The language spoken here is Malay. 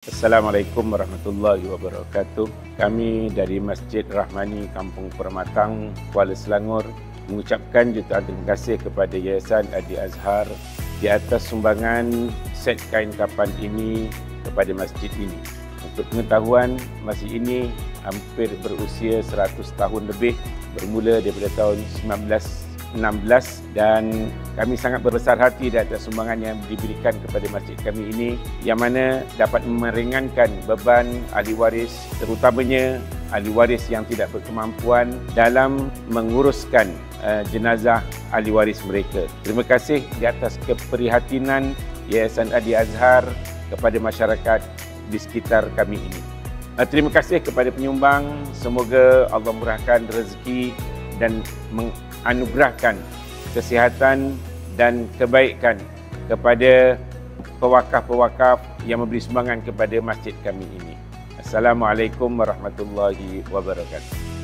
Assalamualaikum warahmatullahi wabarakatuh. Kami dari Masjid Rahmani Kampung Permatang, Kuala Selangor mengucapkan jutaan terima kasih kepada Yayasan Adi Azhar di atas sumbangan set kain kapan ini kepada masjid ini. Untuk pengetahuan, masjid ini hampir berusia 100 tahun lebih, bermula daripada tahun 1916, dan kami sangat berbesar hati di atas sumbangan yang diberikan kepada masjid kami ini, yang mana dapat meringankan beban ahli waris, terutamanya ahli waris yang tidak berkemampuan dalam menguruskan jenazah ahli waris mereka. Terima kasih di atas keprihatinan Yayasan Adi Azhar kepada masyarakat di sekitar kami ini. Terima kasih kepada penyumbang. Semoga Allah murahkan rezeki dan menganugerahkan kesihatan dan kebaikan kepada pewakaf-pewakaf yang memberi sumbangan kepada masjid kami ini. Assalamualaikum warahmatullahi wabarakatuh.